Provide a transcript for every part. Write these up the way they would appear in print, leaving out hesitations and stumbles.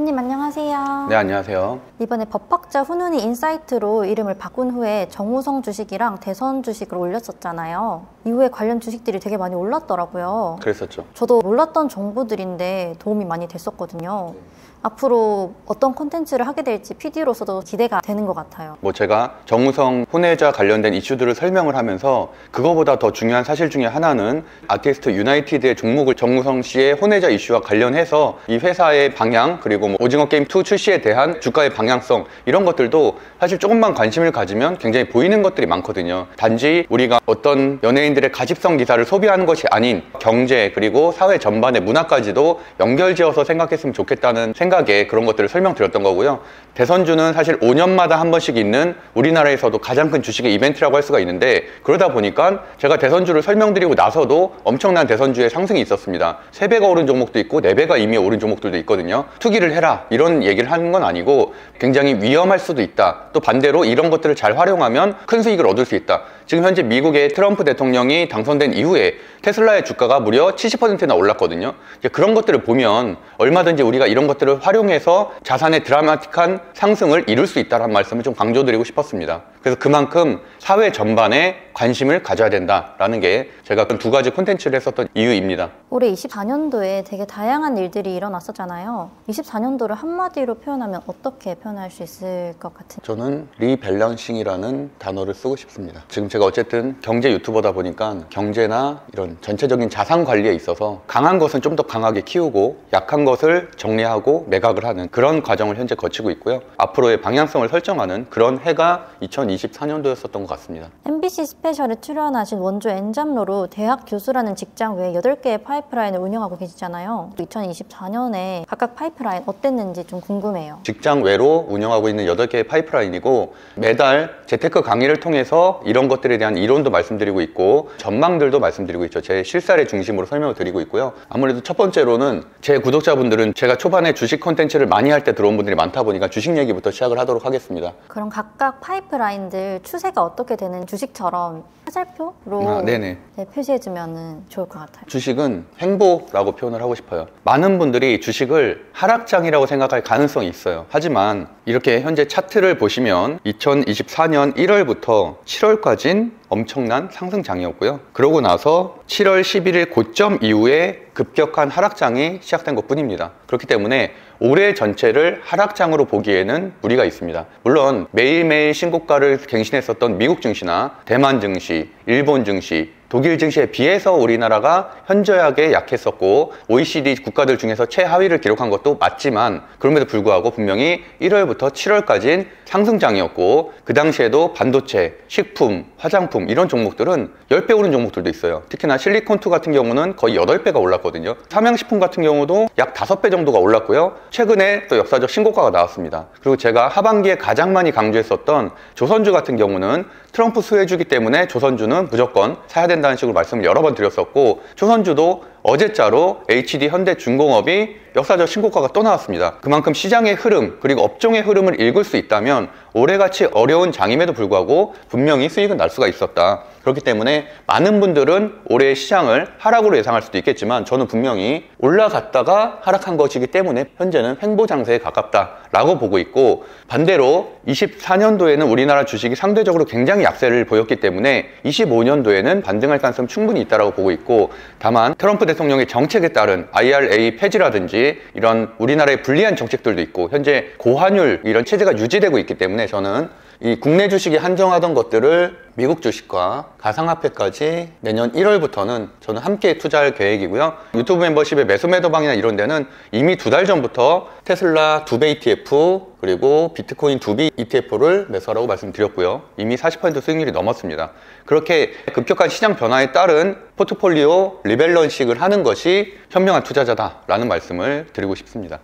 대표님 안녕하세요. 네, 안녕하세요. 이번에 법학자 훈훈이 인사이트로 이름을 바꾼 후에 정우성 주식이랑 대선 주식을 올렸었잖아요. 이후에 관련 주식들이 되게 많이 올랐더라고요. 그랬었죠. 저도 몰랐던 정보들인데 도움이 많이 됐었거든요. 앞으로 어떤 콘텐츠를 하게 될지 PD로서도 기대가 되는 것 같아요. 제가 정우성 혼외자 관련된 이슈들을 설명을 하면서 그거보다 더 중요한 사실 중에 하나는 아티스트 유나이티드의 종목을 정우성 씨의 혼외자 이슈와 관련해서 이 회사의 방향, 그리고 오징어 게임 2 출시에 대한 주가의 방향성, 이런 것들도 사실 조금만 관심을 가지면 굉장히 보이는 것들이 많거든요. 단지 우리가 어떤 연예인들의 가십성 기사를 소비하는 것이 아닌 경제 그리고 사회 전반의 문화까지도 연결지어서 생각했으면 좋겠다는 생각에 그런 것들을 설명드렸던 거고요. 대선주는 사실 5년마다 한 번씩 있는 우리나라에서도 가장 큰 주식의 이벤트라고 할 수가 있는데, 그러다 보니까 제가 대선주를 설명드리고 나서도 엄청난 대선주의 상승이 있었습니다. 3배가 오른 종목도 있고 4배가 이미 오른 종목들도 있거든요. 투기를 해라 이런 얘기를 하는 건 아니고 굉장히 위험할 수도 있다. 또 반대로 이런 것들을 잘 활용하면 큰 수익을 얻을 수 있다. 지금 현재 미국의 트럼프 대통령이 당선된 이후에 테슬라의 주가가 무려 70%나 올랐거든요. 이제 그런 것들을 보면 얼마든지 우리가 이런 것들을 활용해서 자산의 드라마틱한 상승을 이룰 수 있다는 말씀을 좀 강조드리고 싶었습니다. 그래서 그만큼 사회 전반에 관심을 가져야 된다라는 게 제가 그 2가지 콘텐츠를 했었던 이유입니다. 올해 24년도에 되게 다양한 일들이 일어났었잖아요. 24년도를 한마디로 표현하면 어떻게 표현할 수 있을 것 같은지? 저는 리밸런싱이라는 단어를 쓰고 싶습니다. 지금 제가 어쨌든 경제 유튜버다 보니까 경제나 이런 전체적인 자산 관리에 있어서 강한 것은 좀 더 강하게 키우고 약한 것을 정리하고 매각을 하는 그런 과정을 현재 거치고 있고요. 앞으로의 방향성을 설정하는 그런 해가 2024년도였었던 것 같습니다. MBC 스페셜에 출연하신 원조 엔잡로로 대학 교수라는 직장 외에 8개의 파이프라인을 운영하고 계시잖아요. 2024년에 각각 파이프라인 어땠는지 좀 궁금해요. 직장 외로 운영하고 있는 8개의 파이프라인이고, 매달 재테크 강의를 통해서 이런 것들에 대한 이론도 말씀드리고 있고 전망들도 말씀드리고 있죠. 제 실사례 중심으로 설명을 드리고 있고요. 아무래도 첫 번째로는 제 구독자분들은 제가 초반에 주식 콘텐츠를 많이 할 때 들어온 분들이 많다 보니까 주식 얘기부터 시작을 하도록 하겠습니다. 그럼 각각 파이프라인들 추세가 어떻게 되는 주식처럼 화살표로 네네. 표시해주면 좋을 것 같아요. 주식은 횡보라고 표현을 하고 싶어요. 많은 분들이 주식을 하락장이라고 생각할 가능성이 있어요. 하지만 이렇게 현재 차트를 보시면 2024년 1월부터 7월까지는 엄청난 상승장이었고요. 그러고 나서 7월 11일 고점 이후에 급격한 하락장이 시작된 것 뿐입니다. 그렇기 때문에 올해 전체를 하락장으로 보기에는 무리가 있습니다. 물론 매일매일 신고가를 갱신했었던 미국 증시나 대만 증시, 일본 증시, 독일 증시에 비해서 우리나라가 현저하게 약했었고 OECD 국가들 중에서 최하위를 기록한 것도 맞지만, 그럼에도 불구하고 분명히 1월부터 7월까지는 상승장이었고, 그 당시에도 반도체, 식품, 화장품 이런 종목들은 10배 오른 종목들도 있어요. 특히나 실리콘2 같은 경우는 거의 8배가 올랐거든요. 삼양식품 같은 경우도 약 5배 정도가 올랐고요. 최근에 또 역사적 신고가가 나왔습니다. 그리고 제가 하반기에 가장 많이 강조했었던 조선주 같은 경우는 트럼프 수혜주기 때문에 조선주는 무조건 사야 된다는 식으로 말씀을 여러 번 드렸었고, 조선주도 어제자로 HD 현대중공업이 역사적 신고가가 또 나왔습니다. 그만큼 시장의 흐름 그리고 업종의 흐름을 읽을 수 있다면 올해같이 어려운 장임에도 불구하고 분명히 수익은 날 수가 있었다. 그렇기 때문에 많은 분들은 올해 시장을 하락으로 예상할 수도 있겠지만 저는 분명히 올라갔다가 하락한 것이기 때문에 현재는 횡보 장세에 가깝다라고 보고 있고, 반대로 24년도에는 우리나라 주식이 상대적으로 굉장히 약세를 보였기 때문에 25년도에는 반등할 가능성이 충분히 있다고 보고 있고, 다만 트럼프 대통령의 정책에 따른 IRA 폐지라든지 이런 우리나라의 불리한 정책들도 있고 현재 고환율 이런 체제가 유지되고 있기 때문에 저는 이 국내 주식이 한정하던 것들을 미국 주식과 가상화폐까지 내년 1월부터는 저는 함께 투자할 계획이고요. 유튜브 멤버십의 매수매도방이나 이런 데는 이미 2달 전부터 테슬라 2배 ETF 그리고 비트코인 2배 ETF를 매수하라고 말씀드렸고요. 이미 40% 수익률이 넘었습니다. 그렇게 급격한 시장 변화에 따른 포트폴리오 리밸런싱을 하는 것이 현명한 투자자다라는 말씀을 드리고 싶습니다.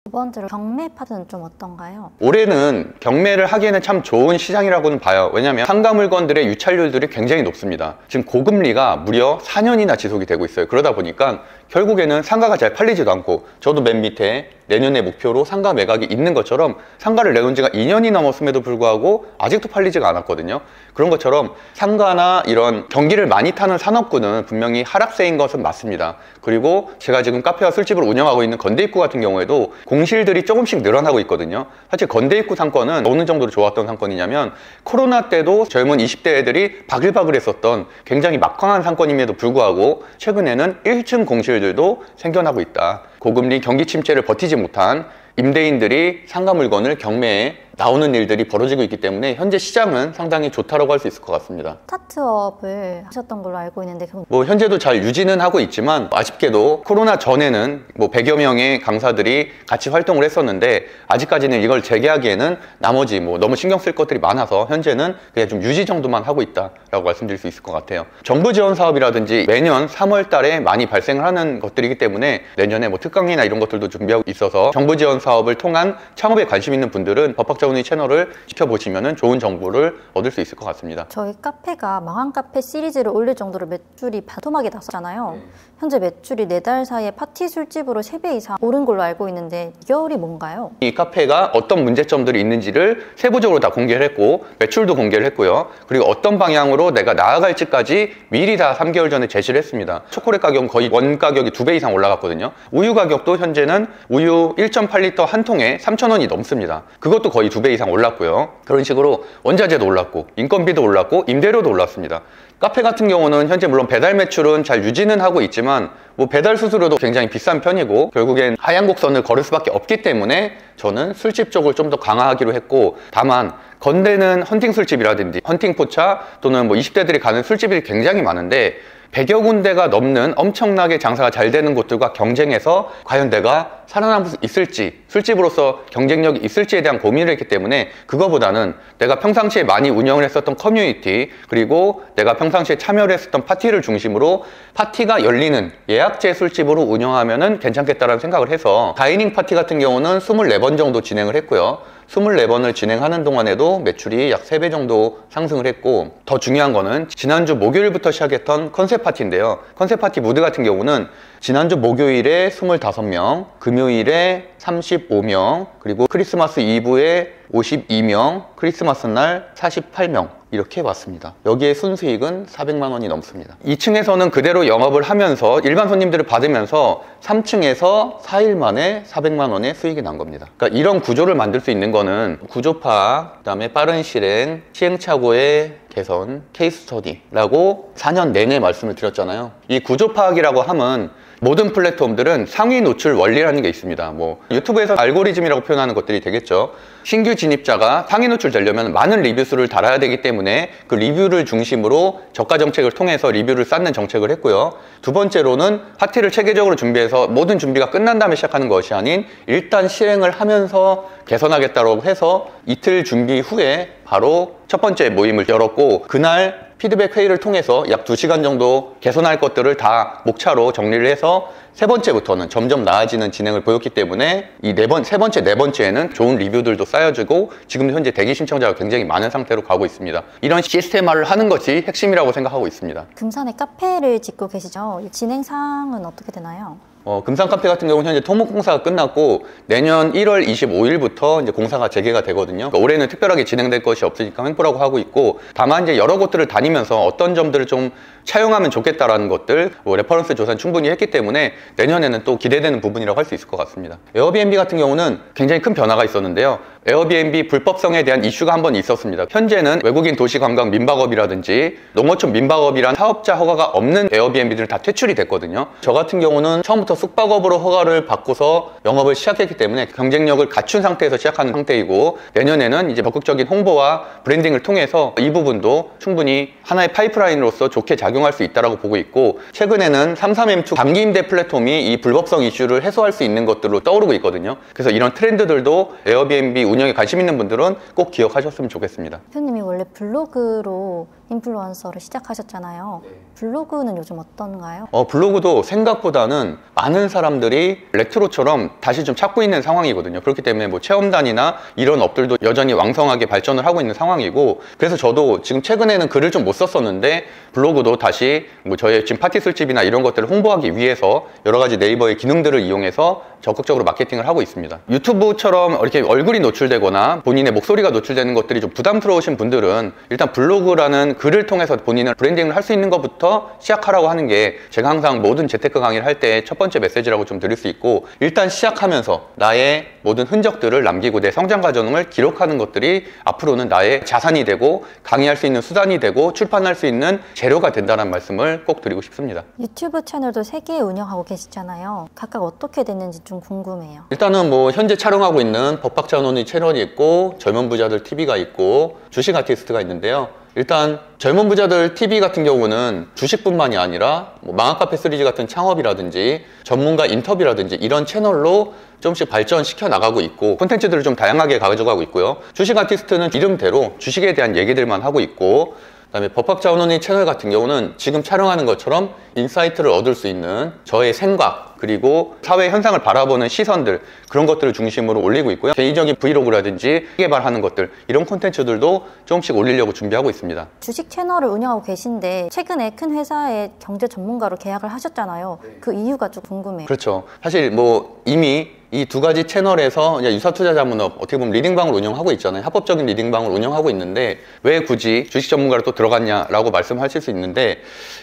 두 번째로 경매 파트는 좀 어떤가요? 올해는 경매를 하기에는 참 좋은 시장이라고는 봐요. 왜냐하면 상가 물건들의 유찰률들이 굉장히 높습니다. 지금 고금리가 무려 4년이나 지속이 되고 있어요. 그러다 보니까 결국에는 상가가 잘 팔리지도 않고, 저도 맨 밑에 내년의 목표로 상가 매각이 있는 것처럼 상가를 내놓은 지가 2년이 넘었음에도 불구하고 아직도 팔리지가 않았거든요. 그런 것처럼 상가나 이런 경기를 많이 타는 산업군은 분명히 하락세인 것은 맞습니다. 그리고 제가 지금 카페와 술집을 운영하고 있는 건대입구 같은 경우에도 공실들이 조금씩 늘어나고 있거든요. 사실 건대입구 상권은 어느 정도로 좋았던 상권이냐면, 코로나 때도 젊은 20대 애들이 바글바글 했었던 굉장히 막강한 상권임에도 불구하고 최근에는 1층 공실들도 생겨나고 있다. 고금리 경기 침체를 버티지 못한 임대인들이 상가 물건을 경매에 나오는 일들이 벌어지고 있기 때문에 현재 시장은 상당히 좋다고 할 수 있을 것 같습니다. 스타트업을 하셨던 걸로 알고 있는데 뭐 현재도 잘 유지는 하고 있지만, 아쉽게도 코로나 전에는 뭐 100여 명의 강사들이 같이 활동을 했었는데, 아직까지는 이걸 재개하기에는 나머지 뭐 너무 신경 쓸 것들이 많아서 현재는 그냥 좀 유지 정도만 하고 있다라고 말씀드릴 수 있을 것 같아요. 정부 지원 사업이라든지 매년 3월 달에 많이 발생을 하는 것들이기 때문에 내년에 뭐 특강이나 이런 것들도 준비하고 있어서, 정부 지원 사업을 통한 창업에 관심 있는 분들은 법학자문의 채널을 지켜보시면 좋은 정보를 얻을 수 있을 것 같습니다. 저희 카페가 망한 카페 시리즈를 올릴 정도로 매출이 반토막이 났었잖아요. 현재 매출이 4달 사이에 파티 술집으로 3배 이상 오른 걸로 알고 있는데 이결이 뭔가요? 이 카페가 어떤 문제점들이 있는지를 세부적으로 다 공개를 했고, 매출도 공개를 했고요. 그리고 어떤 방향으로 내가 나아갈지까지 미리 다 3개월 전에 제시를 했습니다. 초콜릿 가격은 거의 원 가격이 2배 이상 올라갔거든요. 우유 가격도 현재는 우유 1.8리터 한 통에 3,000원이 넘습니다. 그것도 거의 2배 이상 올랐고요. 그런 식으로 원자재도 올랐고, 인건비도 올랐고, 임대료도 올랐습니다. 카페 같은 경우는 현재 물론 배달 매출은 잘 유지는 하고 있지만, 뭐 배달 수수료도 굉장히 비싼 편이고, 결국엔 하향 곡선을 걸을 수밖에 없기 때문에 저는 술집 쪽을 좀 더 강화하기로 했고, 다만 건대는 헌팅 술집이라든지 헌팅 포차 또는 뭐 20대들이 가는 술집이 굉장히 많은데, 100여 군데가 넘는 엄청나게 장사가 잘 되는 곳들과 경쟁해서 과연 내가 살아남을 수 있을지, 술집으로서 경쟁력이 있을지에 대한 고민을 했기 때문에, 그거보다는 내가 평상시에 많이 운영을 했었던 커뮤니티, 그리고 내가 평상시에 참여를 했었던 파티를 중심으로 파티가 열리는 예약제 술집으로 운영하면 괜찮겠다라는 생각을 해서, 다이닝 파티 같은 경우는 24번 정도 진행을 했고요. 24번을 진행하는 동안에도 매출이 약 3배 정도 상승을 했고, 더 중요한 거는 지난주 목요일부터 시작했던 컨셉 파티인데요. 컨셉 파티 무드 같은 경우는 지난주 목요일에 25명, 금요일에 35명, 그리고 크리스마스 이브에 52명, 크리스마스 날 48명 이렇게 왔습니다. 여기에 순수익은 400만 원이 넘습니다. 2층에서는 그대로 영업을 하면서 일반 손님들을 받으면서 3층에서 4일 만에 400만 원의 수익이 난 겁니다. 그러니까 이런 구조를 만들 수 있는 거는 구조 파악, 그다음에 빠른 실행, 시행착오의 개선, 케이스 스터디라고 4년 내내 말씀을 드렸잖아요. 이 구조 파악이라고 하면 모든 플랫폼들은 상위 노출 원리라는 게 있습니다. 뭐 유튜브에서 알고리즘이라고 표현하는 것들이 되겠죠. 신규 진입자가 상위 노출 되려면 많은 리뷰 수를 달아야 되기 때문에 그 리뷰를 중심으로 저가 정책을 통해서 리뷰를 쌓는 정책을 했고요. 두 번째로는 파티를 체계적으로 준비해서 모든 준비가 끝난 다음에 시작하는 것이 아닌, 일단 실행을 하면서 개선하겠다고 해서 이틀 준비 후에 바로 첫 번째 모임을 열었고, 그날 피드백 회의를 통해서 약 2시간 정도 개선할 것들을 다 목차로 정리를 해서 세 번째부터는 점점 나아지는 진행을 보였기 때문에, 이 세 번째, 네 번째에는 좋은 리뷰들도 쌓여지고 지금도 현재 대기 신청자가 굉장히 많은 상태로 가고 있습니다. 이런 시스템화를 하는 것이 핵심이라고 생각하고 있습니다. 금산에 카페를 짓고 계시죠? 진행 사항은 어떻게 되나요? 금산 카페 같은 경우는 현재 토목 공사가 끝났고 내년 1월 25일부터 이제 공사가 재개가 되거든요. 그러니까 올해는 특별하게 진행될 것이 없으니까 횡포라고 하고 있고, 다만 이제 여러 곳들을 다니면서 어떤 점들을 좀 차용하면 좋겠다라는 것들, 레퍼런스 조사는 충분히 했기 때문에 내년에는 또 기대되는 부분이라고 할 수 있을 것 같습니다. 에어비앤비 같은 경우는 굉장히 큰 변화가 있었는데요. 에어비앤비 불법성에 대한 이슈가 한번 있었습니다. 현재는 외국인 도시관광 민박업이라든지 농어촌 민박업이란 사업자 허가가 없는 에어비앤비들은 다 퇴출이 됐거든요. 저 같은 경우는 처음부터 숙박업으로 허가를 받고서 영업을 시작했기 때문에 경쟁력을 갖춘 상태에서 시작하는 상태이고, 내년에는 이제 적극적인 홍보와 브랜딩을 통해서 이 부분도 충분히 하나의 파이프라인으로서 좋게 작용할 수 있다고 보고 있고, 최근에는 33M2 단기임대 플랫폼이 이 불법성 이슈를 해소할 수 있는 것들로 떠오르고 있거든요. 그래서 이런 트렌드들도 에어비앤비 운영에 관심 있는 분들은 꼭 기억하셨으면 좋겠습니다. 대표님이 원래 블로그로 인플루언서를 시작하셨잖아요. 블로그는 요즘 어떤가요? 블로그도 생각보다는 많은 사람들이 레트로처럼 다시 좀 찾고 있는 상황이거든요. 그렇기 때문에 뭐 체험단이나 이런 업들도 여전히 왕성하게 발전을 하고 있는 상황이고, 그래서 저도 지금 최근에는 글을 좀 못 썼었는데 블로그도 다시 뭐 저의 지금 파티 술집이나 이런 것들을 홍보하기 위해서 여러 가지 네이버의 기능들을 이용해서 적극적으로 마케팅을 하고 있습니다. 유튜브처럼 이렇게 얼굴이 노출되거나 본인의 목소리가 노출되는 것들이 좀 부담스러우신 분들은 일단 블로그라는 글을 통해서 본인을 브랜딩을 할 수 있는 것부터 시작하라고 하는 게 제가 항상 모든 재테크 강의를 할 때 첫 번째 메시지라고 좀 드릴 수 있고, 일단 시작하면서 나의 모든 흔적들을 남기고 내 성장 과정을 기록하는 것들이 앞으로는 나의 자산이 되고 강의할 수 있는 수단이 되고 출판할 수 있는 재료가 된다는 말씀을 꼭 드리고 싶습니다. 유튜브 채널도 3개 운영하고 계시잖아요. 각각 어떻게 됐는지 좀 궁금해요. 일단은 뭐 현재 촬영하고 있는 법학자논의 채널이 있고 젊은 부자들 TV가 있고 주식 아티스트가 있는데요. 일단 젊은 부자들 TV 같은 경우는 주식뿐만이 아니라 뭐 망한카페 시리즈 같은 창업이라든지 전문가 인터뷰라든지 이런 채널로 조금씩 발전시켜 나가고 있고 콘텐츠들을 좀 다양하게 가져가고 있고요. 주식 아티스트는 이름대로 주식에 대한 얘기들만 하고 있고, 그다음에 법학자원원의 채널 같은 경우는 지금 촬영하는 것처럼 인사이트를 얻을 수 있는 저의 생각, 그리고 사회 현상을 바라보는 시선들, 그런 것들을 중심으로 올리고 있고요. 개인적인 브이로그라든지 개발하는 것들, 이런 콘텐츠들도 조금씩 올리려고 준비하고 있습니다. 주식 채널을 운영하고 계신데 최근에 큰 회사의 경제 전문가로 계약을 하셨잖아요. 그 이유가 좀 궁금해요. 그렇죠. 사실 뭐 이미 이 두 가지 채널에서 유사투자자문업 어떻게 보면 리딩방을 운영하고 있잖아요. 합법적인 리딩방을 운영하고 있는데 왜 굳이 주식 전문가로 또 들어갔냐라고 말씀하실 수 있는데,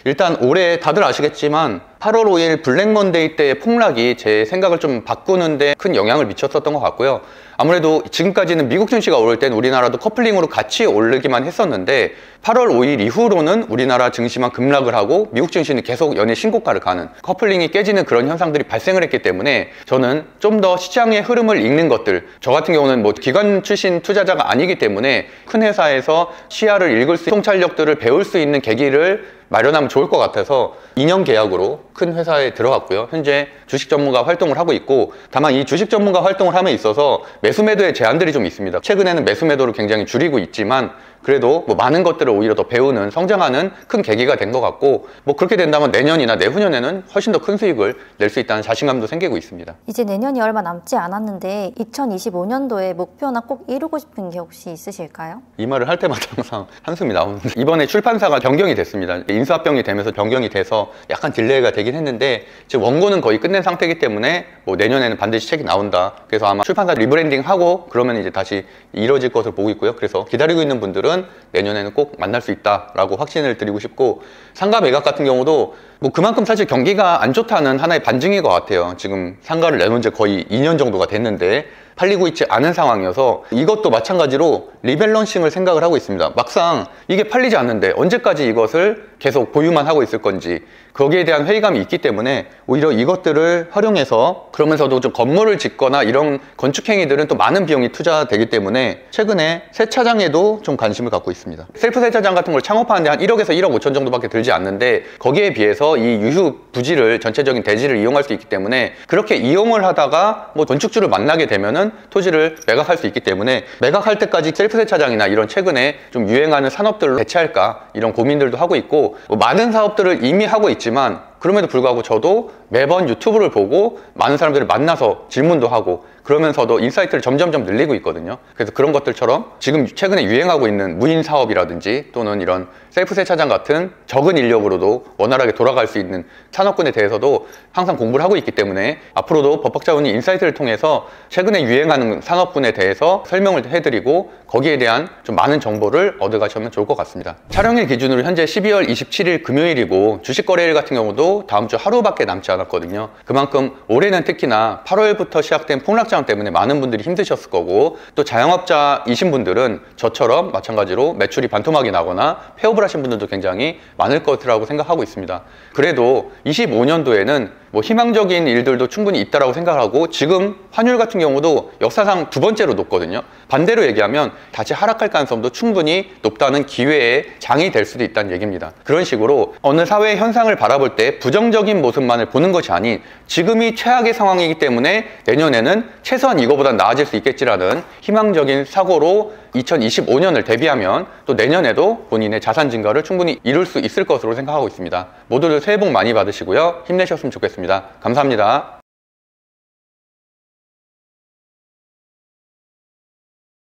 일단 올해 다들 아시겠지만 8월 5일 블랙먼데이 때의 폭락이 제 생각을 좀 바꾸는데 큰 영향을 미쳤었던 것 같고요. 아무래도 지금까지는 미국 증시가 오를 땐 우리나라도 커플링으로 같이 오르기만 했었는데 8월 5일 이후로는 우리나라 증시만 급락을 하고 미국 증시는 계속 연일 신고가를 가는, 커플링이 깨지는 그런 현상들이 발생을 했기 때문에 저는 좀 더 시장의 흐름을 읽는 것들, 저 같은 경우는 뭐 기관 출신 투자자가 아니기 때문에 큰 회사에서 시야를 읽을 수 있는 통찰력들을 배울 수 있는 계기를 마련하면 좋을 것 같아서 2년 계약으로 큰 회사에 들어갔고요. 현재 주식 전문가 활동을 하고 있고, 다만 이 주식 전문가 활동을 함에 있어서 매수 매도의 제한들이 좀 있습니다. 최근에는 매수 매도를 굉장히 줄이고 있지만 그래도 뭐 많은 것들을 오히려 더 배우는, 성장하는 큰 계기가 된 것 같고, 뭐 그렇게 된다면 내년이나 내후년에는 훨씬 더 큰 수익을 낼 수 있다는 자신감도 생기고 있습니다. 이제 내년이 얼마 남지 않았는데 2025년도에 목표나 꼭 이루고 싶은 게 혹시 있으실까요? 이 말을 할 때마다 항상 한숨이 나오는데, 이번에 출판사가 변경이 됐습니다. 인수합병이 되면서 변경이 돼서 약간 딜레이가 되긴 했는데 지금 원고는 거의 끝낸 상태이기 때문에 뭐 내년에는 반드시 책이 나온다. 그래서 아마 출판사 리브랜딩하고 그러면 이제 다시 이루어질 것을 보고 있고요. 그래서 기다리고 있는 분들은 내년에는 꼭 만날 수 있다라고 확신을 드리고 싶고, 상가 매각 같은 경우도 뭐 그만큼 사실 경기가 안 좋다는 하나의 반증인 것 같아요. 지금 상가를 내놓은 지 거의 2년 정도가 됐는데 팔리고 있지 않은 상황이어서 이것도 마찬가지로 리밸런싱을 생각을 하고 있습니다. 막상 이게 팔리지 않는데 언제까지 이것을 계속 보유만 하고 있을 건지, 거기에 대한 회의감이 있기 때문에 오히려 이것들을 활용해서, 그러면서도 좀 건물을 짓거나 이런 건축행위들은 또 많은 비용이 투자되기 때문에 최근에 세차장에도 좀 관심을 갖고 있습니다. 셀프 세차장 같은 걸 창업하는데 한 1억에서 1억 5천 정도밖에 들지 않는데 거기에 비해서 이 유휴 부지를, 전체적인 대지를 이용할 수 있기 때문에 그렇게 이용을 하다가 뭐 건축주를 만나게 되면은 토지를 매각할 수 있기 때문에 매각할 때까지 셀프 세차장이나 이런 최근에 좀 유행하는 산업들로 대체할까 이런 고민들도 하고 있고, 뭐 많은 사업들을 이미 하고 있지만 그럼에도 불구하고 저도 매번 유튜브를 보고 많은 사람들을 만나서 질문도 하고 그러면서도 인사이트를 점점점 늘리고 있거든요. 그래서 그런 것들처럼 지금 최근에 유행하고 있는 무인 사업이라든지 또는 이런 셀프 세차장 같은 적은 인력으로도 원활하게 돌아갈 수 있는 산업군에 대해서도 항상 공부를 하고 있기 때문에 앞으로도 법학자원이 인사이트를 통해서 최근에 유행하는 산업군에 대해서 설명을 해드리고 거기에 대한 좀 많은 정보를 얻어가시면 좋을 것 같습니다. 촬영일 기준으로 현재 12월 27일 금요일이고 주식거래일 같은 경우도 다음 주 하루밖에 남지 않았거든요. 그만큼 올해는 특히나 8월부터 시작된 폭락장 때문에 많은 분들이 힘드셨을 거고, 또 자영업자이신 분들은 저처럼 마찬가지로 매출이 반토막이 나거나 폐업을 하신 분들도 굉장히 많을 것이라고 생각하고 있습니다. 그래도 25년도에는 뭐 희망적인 일들도 충분히 있다라고 생각하고, 지금 환율 같은 경우도 역사상 2번째로 높거든요. 반대로 얘기하면 다시 하락할 가능성도 충분히 높다는 기회의 장이 될 수도 있다는 얘기입니다. 그런 식으로 어느 사회 현상을 바라볼 때 부정적인 모습만을 보는 것이 아닌 지금이 최악의 상황이기 때문에 내년에는 최소한 이거보다 나아질 수 있겠지라는 희망적인 사고로 2025년을 대비하면 또 내년에도 본인의 자산 증가를 충분히 이룰 수 있을 것으로 생각하고 있습니다. 모두들 새해 복 많이 받으시고요. 힘내셨으면 좋겠습니다. 감사합니다.